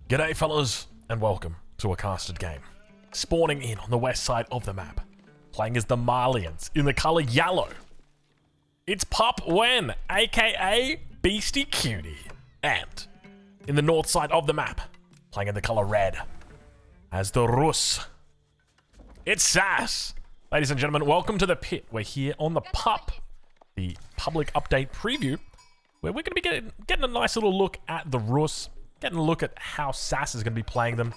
G'day fellas, and welcome to a casted game. Spawning in on the west side of the map, playing as the Malians in the colour yellow. It's Pup Wen, aka Beastie Cutie. And in the north side of the map, playing in the colour red, as the Rus. It's Sass. Ladies and gentlemen, welcome to the pit. We're here on the Pup, the public update preview, where we're going to be getting a nice little look at the Rus. Getting a look at how Sass is going to be playing them.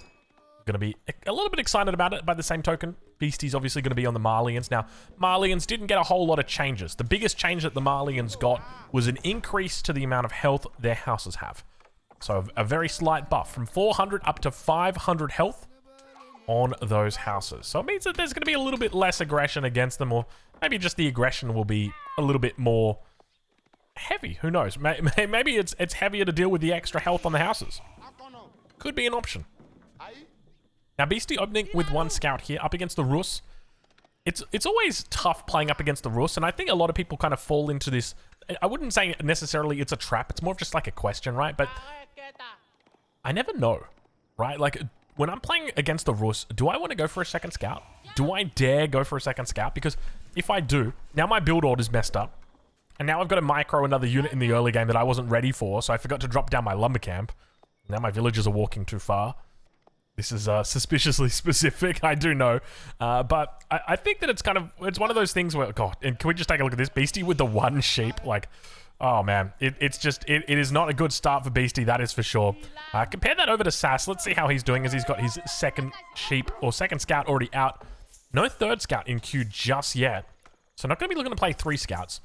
Going to be a little bit excited about it by the same token. Beastie's obviously going to be on the Malians. Now, Malians didn't get a whole lot of changes. The biggest change that the Malians got was an increase to the amount of health their houses have. So a very slight buff from 400 up to 500 health on those houses. So it means that there's going to be a little bit less aggression against them, or maybe just the aggression will be a little bit more heavy. Who knows? Maybe it's heavier to deal with the extra health on the houses. Could be an option. Now, Beastie opening with one scout here up against the Rus. It's always tough playing up against the Rus, and I think a lot of people kind of fall into this. I wouldn't say necessarily it's a trap. It's more of just like a question, right? But I never know, right? Like, when I'm playing against the Rus, do I want to go for a second scout? Do I dare go for a second scout? Because if I do, now my build order's messed up. And now I've got to micro another unit in the early game that I wasn't ready for, so I forgot to drop down my lumber camp. Now my villagers are walking too far. This is suspiciously specific, I do know. But I think that it's one of those things where, God, and can we just take a look at this? Beastie with the one sheep, like, oh man, it is not a good start for Beastie, that is for sure. Compare that over to Sass. Let's see how he's doing as he's got his second sheep, or second scout already out. No third scout in queue just yet. So not going to be looking to play 3 scouts.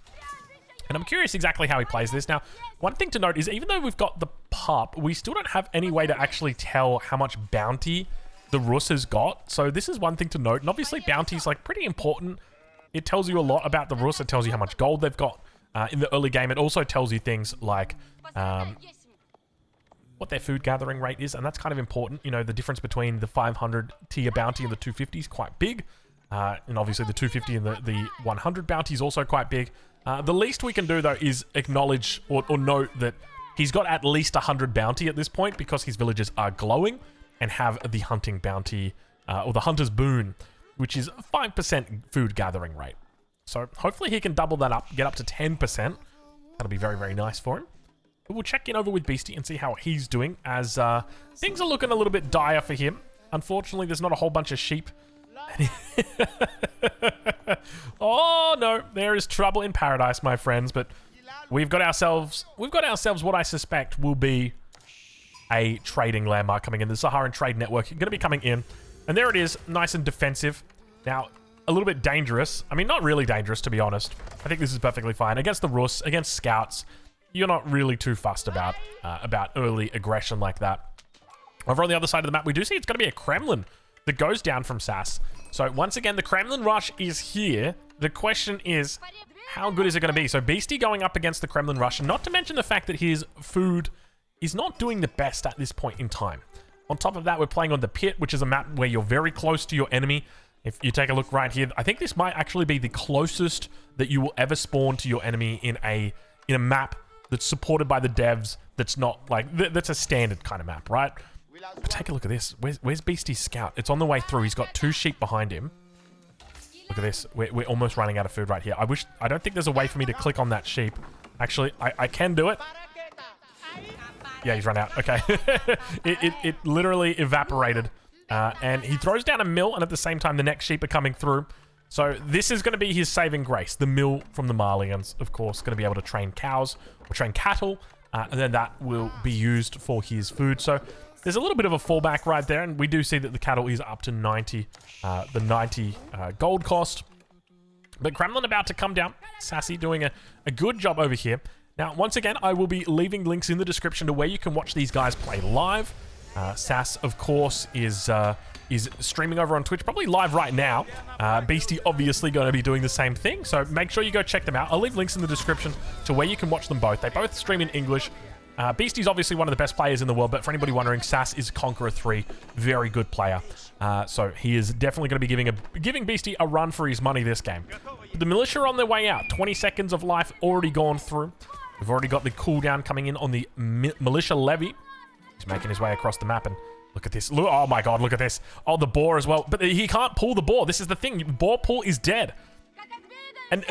And I'm curious exactly how he plays this. Now, one thing to note is even though we've got the Pup, we still don't have any way to actually tell how much bounty the Rus has got. So this is one thing to note. And obviously bounty's like pretty important. It tells you a lot about the Rus. It tells you how much gold they've got in the early game. It also tells you things like what their food gathering rate is. And that's kind of important. You know, the difference between the 500 tier bounty and the 250 is quite big. And obviously the 250 and the 100 bounty is also quite big. The least we can do, though, is acknowledge or note that he's got at least 100 bounty at this point because his villagers are glowing and have the hunting bounty, or the hunter's boon, which is 5% food gathering rate. So hopefully he can double that up, get up to 10%. That'll be very, very nice for him. But we'll check in over with Beastie and see how he's doing, as things are looking a little bit dire for him. Unfortunately, there's not a whole bunch of sheep. Oh no, there is trouble in paradise, my friends. But we've got ourselves what I suspect will be a trading landmark coming in. The Saharan Trade Network going to be coming in, and there it is, nice and defensive. Now a little bit dangerous. I mean, not really dangerous, to be honest. I think this is perfectly fine against the Rus, against scouts. You're not really too fussed about early aggression like that. Over on the other side of the map, we do see it's going to be a Kremlin that goes down from Sass. So once again, the Kremlin rush is here. The question is, how good is it going to be? So Beastie going up against the Kremlin rush, and not to mention the fact that his food is not doing the best at this point in time. On top of that, we're playing on the pit, which is a map where you're very close to your enemy. If you take a look right here, I think this might actually be the closest that you will ever spawn to your enemy in a map that's supported by the devs. That's not like that's a standard kind of map, right? But take a look at this. Where's Beastie's scout? It's on the way through. He's got 2 sheep behind him. Look at this. We're almost running out of food right here. I don't think there's a way for me to click on that sheep. Actually, I can do it. Yeah, he's run out. Okay. it literally evaporated. And he throws down a mill, and at the same time, the next sheep are coming through. So this is going to be his saving grace. The mill from the Malians, of course, going to be able to train cows or train cattle. And then that will be used for his food. So there's a little bit of a fallback right there, and we do see that the cattle is up to 90, the 90 gold cost. But Kremlin about to come down. Sassy doing a good job over here. Now, once again, I will be leaving links in the description to where you can watch these guys play live. Sass, of course, is streaming over on Twitch, probably live right now. Beastie obviously going to be doing the same thing, so make sure you go check them out. I'll leave links in the description to where you can watch them both. They both stream in English. Beastie's obviously one of the best players in the world, but for anybody wondering, Sass is Conqueror 3, very good player. So he is definitely going to be giving Beastie a run for his money this game. But the Militia are on their way out. 20 seconds of life already gone through. We've already got the cooldown coming in on the Militia levy. He's making his way across the map, and look at this. Look, oh my god, look at this. Oh, the boar as well. But he can't pull the boar. This is the thing. Boar pull is dead.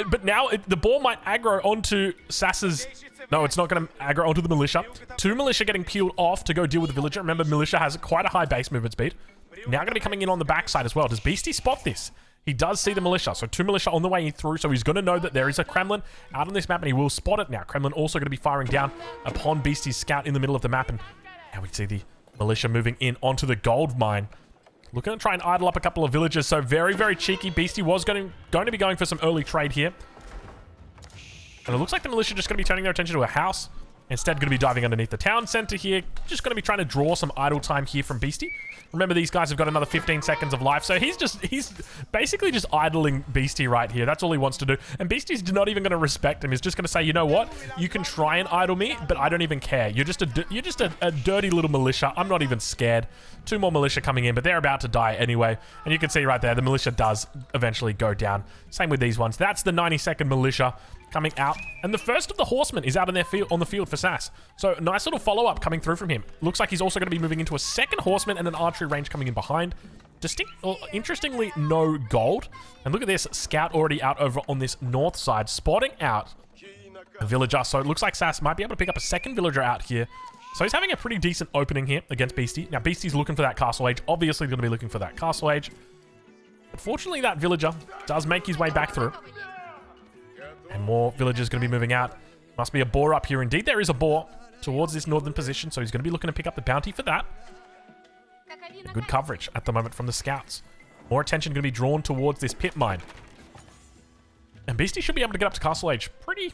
But now the boar might aggro onto Sass's... No, it's not going to aggro onto the Militia. 2 Militia getting peeled off to go deal with the Villager. Remember, Militia has quite a high base movement speed. Now going to be coming in on the backside as well. Does Beastie spot this? He does see the Militia. So 2 Militia on the way through. So he's going to know that there is a Kremlin out on this map, and he will spot it now. Kremlin also going to be firing down upon Beastie's scout in the middle of the map. And now we see the Militia moving in onto the gold mine. Looking to try and idle up a couple of villagers. So very, very cheeky. Beastie was going to be going for some early trade here. And it looks like the Militia just going to be turning their attention to a house. Instead, going to be diving underneath the town center here. Just going to be trying to draw some idle time here from Beastie. Remember, these guys have got another 15 seconds of life. So he's basically just idling Beastie right here. That's all he wants to do. And Beastie's not even going to respect him. He's just going to say, you know what? You can try and idle me, but I don't even care. You're just a dirty little Militia. I'm not even scared. 2 more Militia coming in, but they're about to die anyway. And you can see right there, the Militia does eventually go down. Same with these ones. That's the 92nd Militia coming out, and the first of the horsemen is out on the field for Sass. So nice little follow-up coming through from him. Looks like he's also going to be moving into a second horseman and an archery range coming in behind. Interestingly, no gold. And look at this, scout already out over on this north side, spotting out a villager. So it looks like Sass might be able to pick up a second villager out here. So he's having a pretty decent opening here against Beastie. Now Beastie's looking for that castle age. Obviously going to be looking for that castle age. But fortunately, that villager does make his way back through. And more villagers going to be moving out. Must be a boar up here. Indeed, there is a boar towards this northern position. So he's going to be looking to pick up the bounty for that. Good coverage at the moment from the scouts. More attention going to be drawn towards this pit mine. And Beastie should be able to get up to Castle Age pretty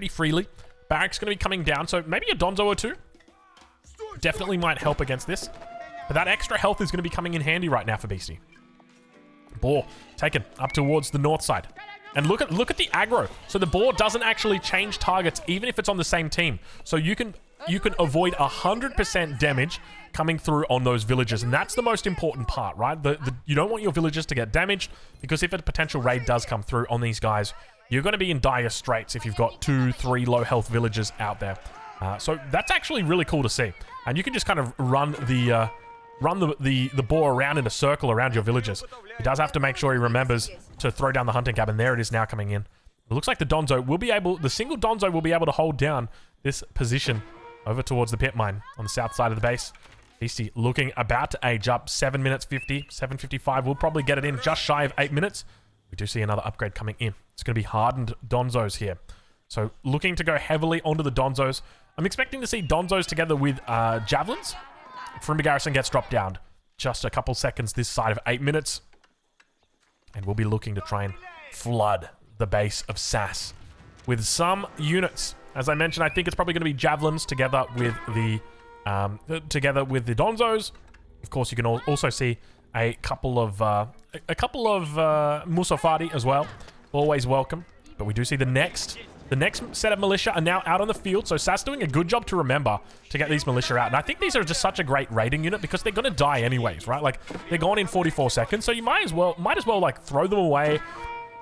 freely. Barracks going to be coming down. So maybe a Donzo or 2. Definitely might help against this. But that extra health is going to be coming in handy right now for Beastie. Boar taken up towards the north side. And look at the aggro. So the boar doesn't actually change targets even if it's on the same team. So you can avoid 100% damage coming through on those villagers. And that's the most important part, right? You don't want your villagers to get damaged, because if a potential raid does come through on these guys, you're going to be in dire straits if you've got 2, 3 low health villagers out there. So that's actually really cool to see. And you can just kind of run the boar around in a circle around your villagers. He does have to make sure he remembers to throw down the hunting cabin. There it is now coming in. It looks like the single Donzo will be able to hold down this position over towards the pit mine on the south side of the base. Beastie looking about to age up. 7 minutes 50, 7:55. We'll probably get it in just shy of 8 minutes. We do see another upgrade coming in. It's going to be hardened Donzos here. So looking to go heavily onto the Donzos. I'm expecting to see Donzos together with javelins. Frimby Garrison gets dropped down. Just a couple seconds this side of 8 minutes. And we'll be looking to try and flood the base of Sass with some units. As I mentioned, I think it's probably going to be javelins together with the Donzos. Of course, you can also see a couple of Musafari as well. Always welcome. But we do see the next set of Militia are now out on the field. So Sass doing a good job to remember to get these Militia out. And I think these are just such a great raiding unit because they're going to die anyways, right? Like, they're gone in 44 seconds. So you might as well like throw them away.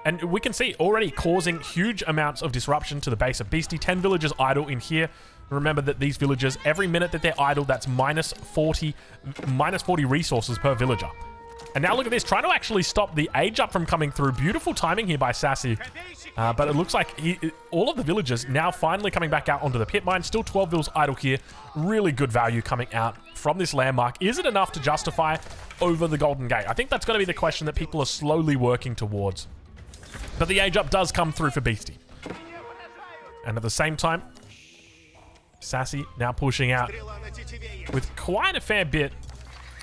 And we can see already causing huge amounts of disruption to the base of Beastie. 10 villagers idle in here. Remember that these villagers, every minute that they're idle, that's minus 40 resources per villager. And now look at this, trying to actually stop the age up from coming through. Beautiful timing here by Sassy. But it looks like all of the villagers now finally coming back out onto the pit mine. Still 12 vills idle here. Really good value coming out from this landmark. Is it enough to justify over the Golden Gate? I think that's going to be the question that people are slowly working towards. But the age up does come through for Beastie. And at the same time, Sassy now pushing out with quite a fair bit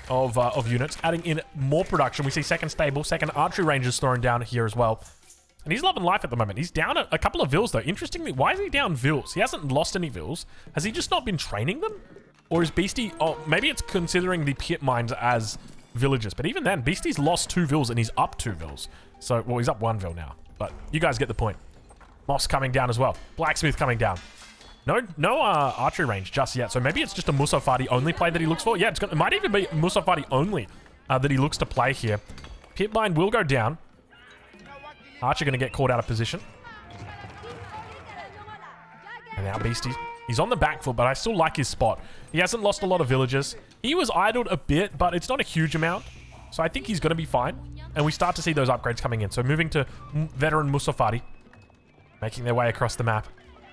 of units, adding in more production. We see second stable, second archery rangers thrown down here as well. And he's loving life at the moment. He's down a couple of vills though. Interestingly, why is he down vills? He hasn't lost any vills. Has he just not been training them? Or is Beastie... Oh, maybe it's considering the pit mines as villages. But even then, Beastie's lost 2 vills and he's up 2 vills. So, well, he's up 1 vill now. But you guys get the point. Moss coming down as well. Blacksmith coming down. No archery range just yet. So maybe it's just a Musafari only play that he looks for. Yeah, it might even be Musafari only that he looks to play here. Pit mine will go down. Archer going to get caught out of position. And now Beastie He's on the back foot, but I still like his spot. He hasn't lost a lot of villagers. He was idled a bit, but it's not a huge amount. So I think he's going to be fine. And we start to see those upgrades coming in. So moving to veteran Musafari. Making their way across the map.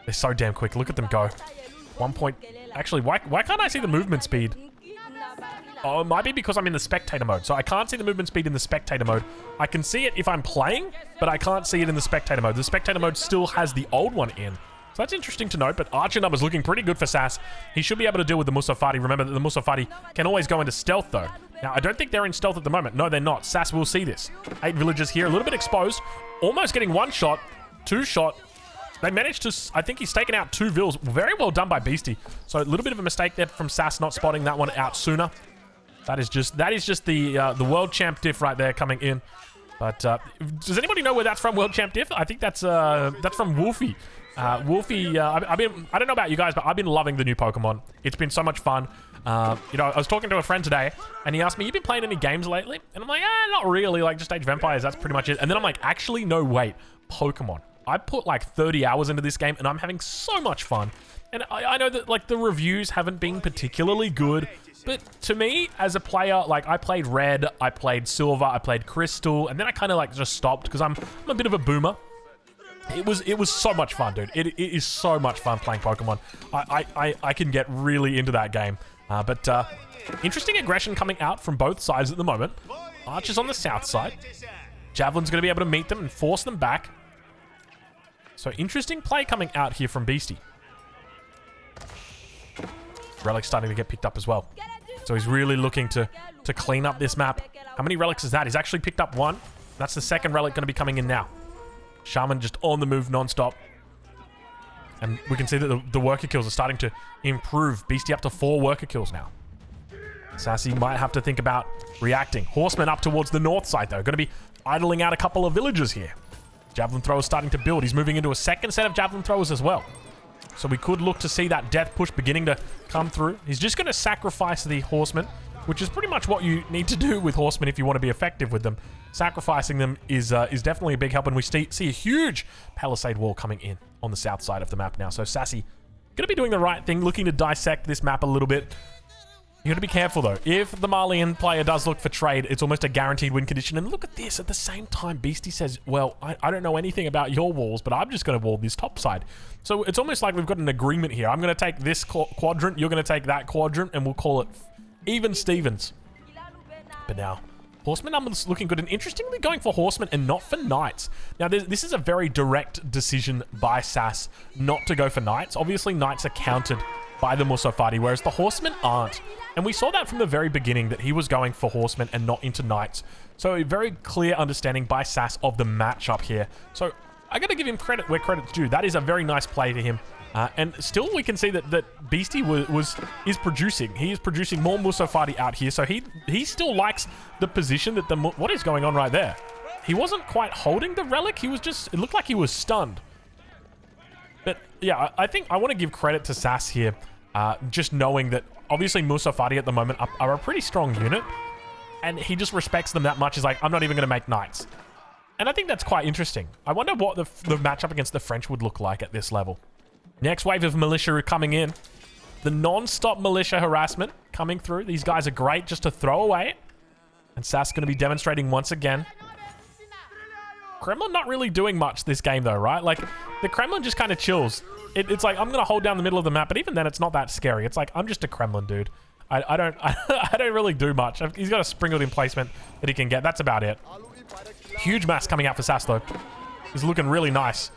They're so damn quick. Look at them go. 1 point... Actually, why can't I see the movement speed? Oh, it might be because I'm in the spectator mode. So I can't see the movement speed in the spectator mode. I can see it if I'm playing, but I can't see it in the spectator mode. The spectator mode still has the old one in. So that's interesting to note, but Archer numbers looking pretty good for Sass. He should be able to deal with the Musafari. Remember that the Musafari can always go into stealth, though. Now, I don't think they're in stealth at the moment. No, they're not. Sass will see this. 8 villagers here, a little bit exposed. Almost getting 1 shot, 2 shot. They managed to... I think he's taken out 2 vills. Very well done by Beastie. So a little bit of a mistake there from Sass not spotting that one out sooner. That is just the world champ diff right there coming in. But does anybody know where that's from, world champ diff? I think that's from Wolfie. Wolfie, I don't know about you guys, but I've been loving the new Pokemon. It's been so much fun. You know, I was talking to a friend today, and he asked me, "You been playing any games lately?" And I'm like, not really. Like just Age of Empires. That's pretty much it. And then I'm like, actually, no, wait, Pokemon. I put like 30 hours into this game, and I'm having so much fun. And I know that like the reviews haven't been particularly good. But to me, as a player, like I played Red, I played Silver, I played Crystal, and then I kind of like just stopped because I'm a bit of a boomer. It was so much fun, dude. It is so much fun playing Pokemon. I can get really into that game. But interesting aggression coming out from both sides at the moment. Archer's on the south side. Javelin's going to be able to meet them and force them back. So interesting play coming out here from Beastie. Relic's starting to get picked up as well. So he's really looking to clean up this map. How many relics is that? He's actually picked up 1. That's the second relic going to be coming in now. Shaman just on the move non-stop. And we can see that the worker kills are starting to improve. Beastie up to 4 worker kills now. Sassy might have to think about reacting. Horseman up towards the north side, though. Going to be idling out a couple of villagers here. Javelin thrower starting to build. He's moving into a second set of javelin throwers as well. So we could look to see that death push beginning to come through. He's just going to sacrifice the horsemen, which is pretty much what you need to do with horsemen if you want to be effective with them. Sacrificing them is definitely a big help, and we see a huge palisade wall coming in on the south side of the map now. So Sassy going to be doing the right thing, looking to dissect this map a little bit. You got to be careful, though. If the Malian player does look for trade, it's almost a guaranteed win condition. And look at this. At the same time, Beastie says, well, I don't know anything about your walls, but I'm just going to wall this top side. So it's almost like we've got an agreement here. I'm going to take this quadrant. You're going to take that quadrant, and we'll call it even Stevens. But now, Horseman numbers looking good. And interestingly, going for Horseman and not for Knights. Now, this is a very direct decision by Sass not to go for Knights. Obviously, Knights are countered by the Musafari, whereas the Horsemen aren't. And we saw that from the very beginning, that he was going for Horsemen and not into Knights. So a very clear understanding by Sass of the matchup here. So I got to give him credit where credit's due. That is a very nice play to him. And still we can see that Beastie is producing. He is producing more Musafari out here. So he still likes the position that what is going on right there? He wasn't quite holding the relic. He was just, it looked like he was stunned. But yeah, I think I want to give credit to Sass here. Just knowing that obviously Musafari at the moment are a pretty strong unit. And he just respects them that much. He's like, I'm not even going to make Knights. And I think that's quite interesting. I wonder what the matchup against the French would look like at this level. Next wave of Militia coming in. The non-stop Militia harassment coming through. These guys are great just to throw away. And Sass going to be demonstrating once again. Kremlin not really doing much this game though, right? Like, the Kremlin just kind of chills. It's like, I'm going to hold down the middle of the map, but even then it's not that scary. It's like, I'm just a Kremlin, dude. I don't really do much. He's got a sprinkled in placement that he can get. That's about it. Huge mass coming out for Sass though. He's looking really nice.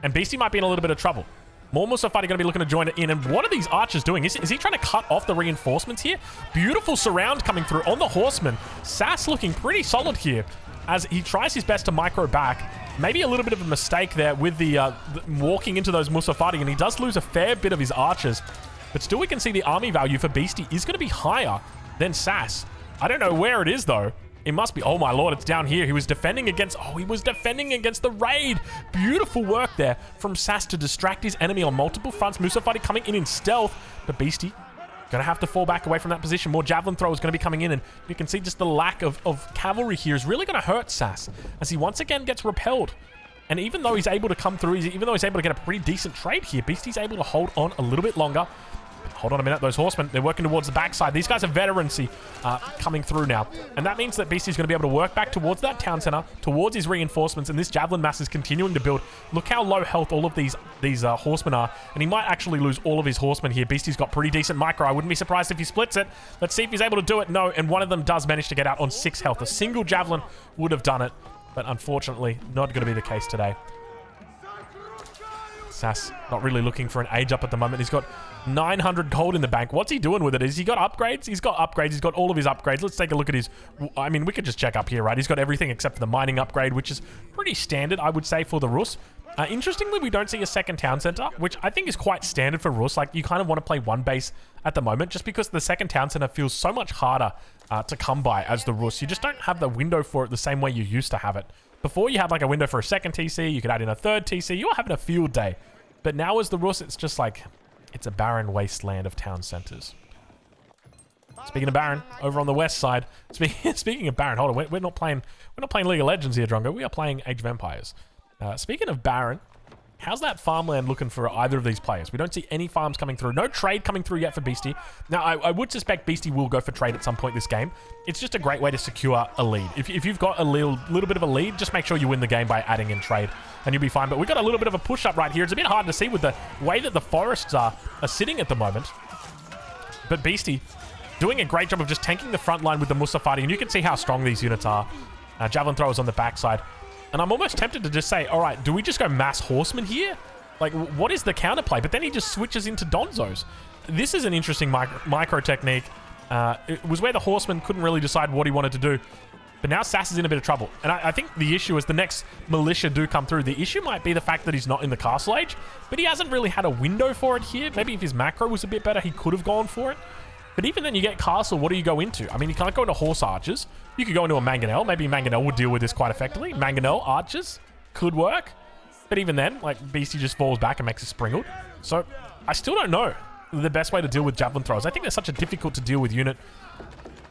And Beastie might be in a little bit of trouble. More Musafari going to be looking to join it in. And what are these archers doing? Is he trying to cut off the reinforcements here? Beautiful surround coming through on the horseman. Sass looking pretty solid here as he tries his best to micro back. Maybe a little bit of a mistake there with the walking into those Musafari, and he does lose a fair bit of his archers. But still we can see the army value for Beastie is going to be higher than Sass. I don't know where it is though. It must be, oh my lord, it's down here. He was defending against the raid. Beautiful work there from Sass to distract his enemy on multiple fronts. Musafari coming in stealth, but Beastie gonna have to fall back away from that position. More javelin throwers gonna be coming in, and you can see just the lack of cavalry here is really gonna hurt Sass as he once again gets repelled And even though he's able to come through, even though he's able to get a pretty decent trade here, Beastie's able to hold on a little bit longer. Hold on a minute, those horsemen, they're working towards the backside. These guys are veterancy coming through now. And that means that Beastie's going to be able to work back towards that town center, towards his reinforcements, and this javelin mass is continuing to build. Look how low health all of these horsemen are, and he might actually lose all of his horsemen here. Beastie's got pretty decent micro. I wouldn't be surprised if he splits it. Let's see if he's able to do it. No, and one of them does manage to get out on 6 health. A single javelin would have done it, but unfortunately, not going to be the case today. Sass not really looking for an age up at the moment. He's got 900 gold in the bank. What's he doing with it? Has he got upgrades? He's got upgrades. He's got all of his upgrades. Let's take a look at his... I mean, we could just check up here, right? He's got everything except for the mining upgrade, which is pretty standard, I would say, for the Rus. Interestingly, we don't see a second town center, which I think is quite standard for Rus. Like, you kind of want to play one base at the moment, just because the second town center feels so much harder to come by as the Rus. You just don't have the window for it the same way you used to have it. Before, you had like a window for a second TC. You could add in a third TC. You were having a field day. But now as the Rus, it's just like... It's a barren wasteland of town centers. Speaking of barren, over on the west side. Speaking of barren, hold on, we're not playing League of Legends here, Drongo. We are playing Age of Empires. Speaking of barren, how's that farmland looking for either of these players? We don't see any farms coming through. No trade coming through yet for Beastie. Now, I would suspect Beastie will go for trade at some point this game. It's just a great way to secure a lead. If you've got a little bit of a lead, just make sure you win the game by adding in trade, and you'll be fine. But we've got a little bit of a push-up right here. It's a bit hard to see with the way that the forests are sitting at the moment. But Beastie doing a great job of just tanking the front line with the Musafati, and you can see how strong these units are. Javelin throwers on the backside. And I'm almost tempted to just say, all right, do we just go mass horsemen here? Like, what is the counterplay? But then he just switches into Donzos. This is an interesting micro technique. It was where the horseman couldn't really decide what he wanted to do. But now Sass is in a bit of trouble. And I think the issue is the next militia do come through. The issue might be the fact that he's not in the castle age, but he hasn't really had a window for it here. Maybe if his macro was a bit better, he could have gone for it. But even then, you get castle, what do you go into? I mean, you can't go into horse archers. You could go into a mangonel. Maybe mangonel would deal with this quite effectively. Mangonel archers could work. But even then, like, Beastie just falls back and makes a springled. So, I still don't know the best way to deal with javelin throwers. I think they're such a difficult to deal with unit.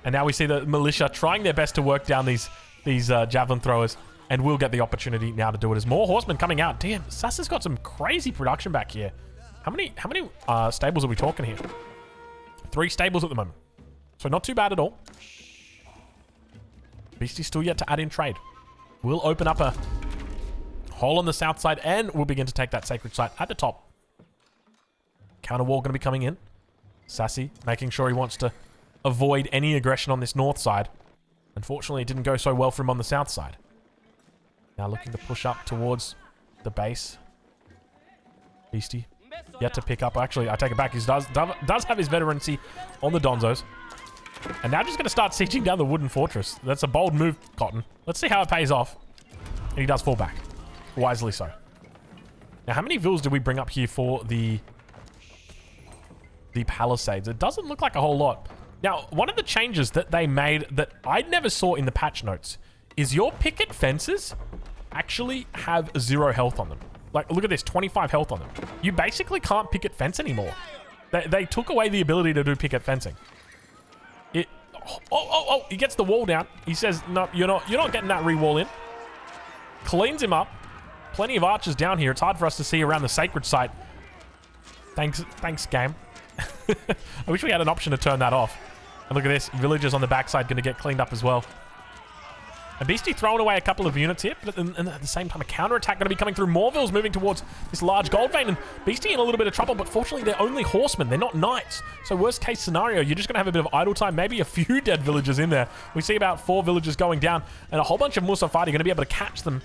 And now we see the militia trying their best to work down these javelin throwers. And we'll get the opportunity now to do it as more horsemen coming out. Damn, Sass has got some crazy production back here. How many stables are we talking here? 3 stables at the moment. So not too bad at all. Beastie's still yet to add in trade. We'll open up a hole on the south side and we'll begin to take that sacred site at the top. Counter wall going to be coming in. Sassy making sure he wants to avoid any aggression on this north side. Unfortunately, it didn't go so well for him on the south side. Now looking to push up towards the base. Beastie yet to pick up. Actually, I take it back. He does have his veterancy on the Donzos. And now just going to start sieging down the wooden fortress. That's a bold move, Cotton. Let's see how it pays off. And he does fall back. Wisely so. Now, how many vills do we bring up here for the palisades? It doesn't look like a whole lot. Now, one of the changes that they made that I never saw in the patch notes is your picket fences actually have 0 health on them. Like, look at this, 25 health on them. You basically can't picket fence anymore. They took away the ability to do picket fencing. Oh, he gets the wall down. He says, no, you're not getting that re-wall in. Cleans him up. Plenty of archers down here. It's hard for us to see around the sacred site. Thanks, game. I wish we had an option to turn that off. And look at this. Villagers on the backside going to get cleaned up as well. And Beastie throwing away a couple of units here, but at the same time, a counterattack going to be coming through. Morville's moving towards this large gold vein, and Beastie in a little bit of trouble, but fortunately, they're only horsemen. They're not knights. So worst case scenario, you're just going to have a bit of idle time, maybe a few dead villagers in there. We see about 4 villagers going down, and a whole bunch of Musafati going to be able to catch them.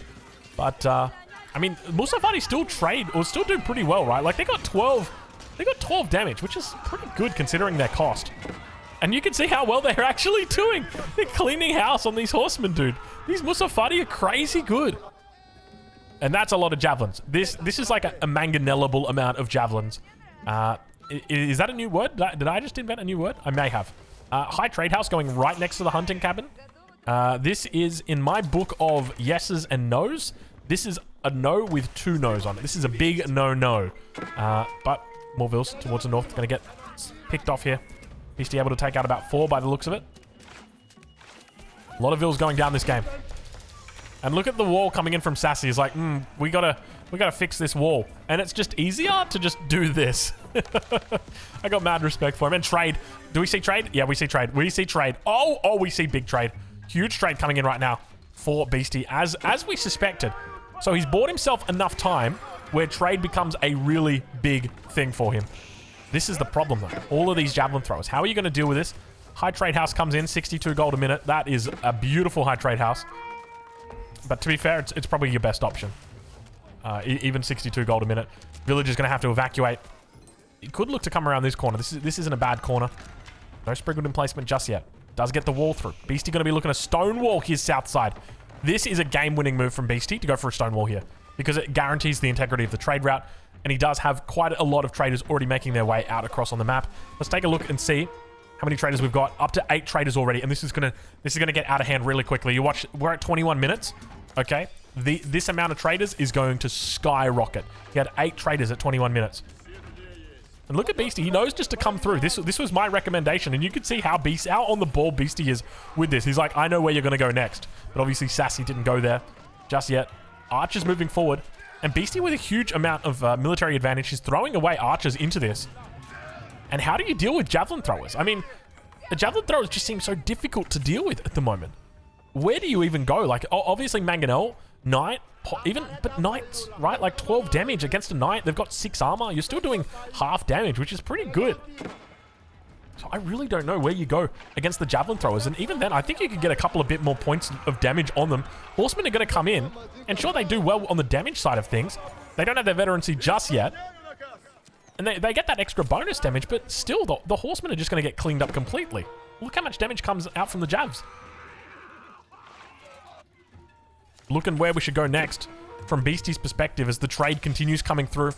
But, I mean, Musafati still do pretty well, right? Like, they got 12 damage, which is pretty good considering their cost. And you can see how well they're actually doing. They're cleaning house on these horsemen, dude. These Musafati are crazy good. And that's a lot of javelins. This is like a mangonellable amount of javelins. Is that a new word? Did I just invent a new word? I may have. High trade house going right next to the hunting cabin. This is, in my book of yeses and nos, this is a no with 2 no's on it. This is a big no-no. But more vills towards the north. Going to get picked off here. Beastie able to take out about 4 by the looks of it. A lot of vills going down this game. And look at the wall coming in from Sassy. He's like, we gotta fix this wall. And it's just easier to just do this. I got mad respect for him. And trade. Do we see trade? Yeah, we see trade. We see trade. Oh, we see big trade. Huge trade coming in right now for Beastie, as we suspected. So he's bought himself enough time where trade becomes a really big thing for him. This is the problem, though. All of these javelin throwers. How are you going to deal with this? High trade house comes in, 62 gold a minute. That is a beautiful high trade house. But to be fair, it's probably your best option. Even 62 gold a minute. Village is going to have to evacuate. He could look to come around this corner. This isn't a bad corner. No sprinkled in placement just yet. Does get the wall through. Beastie going to be looking at a stone wall his south side. This is a game-winning move from Beastie to go for a stone wall here, because it guarantees the integrity of the trade route, and he does have quite a lot of traders already making their way out across on the map. Let's take a look and see how many traders we've got. Up to 8 traders already, and this is gonna get out of hand really quickly. You watch, we're at 21 minutes. Okay, this amount of traders is going to skyrocket. He had 8 traders at 21 minutes. And look at Beastie. He knows just to come through. This was my recommendation, and you can see how on the ball Beastie is with this. He's like, I know where you're going to go next. But obviously, Sassy didn't go there just yet. Archer's moving forward. And Beastie with a huge amount of military advantage. He's throwing away archers into this. And how do you deal with javelin throwers? I mean, the javelin throwers just seem so difficult to deal with at the moment. Where do you even go? Like, obviously, Mangonel, Knight, but Knights, right? Like 12 damage against a Knight. They've got 6 armor. You're still doing half damage, which is pretty good. So I really don't know where you go against the javelin throwers. And even then, I think you could get a couple of bit more points of damage on them. Horsemen are going to come in, and sure, they do well on the damage side of things. They don't have their veterancy just yet. And they get that extra bonus damage, but still, the horsemen are just going to get cleaned up completely. Look how much damage comes out from the javs. Looking where we should go next from Beastie's perspective as the trade continues coming through.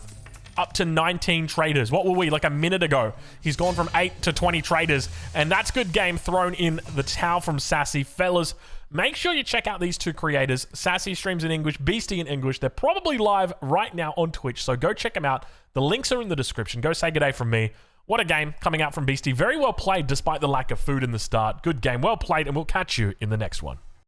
Up to 19 traders. What were we, like a minute ago? He's gone from 8 to 20 traders, and that's good game thrown in the towel from Sassy. Fellas, make sure you check out these two creators. Sassy streams in English, Beastie in English. They're probably live right now on Twitch, so go check them out. The links are in the description. Go say good day from me. What a game coming out from Beastie. Very well played despite the lack of food in the start. Good game, well played, and we'll catch you in the next one.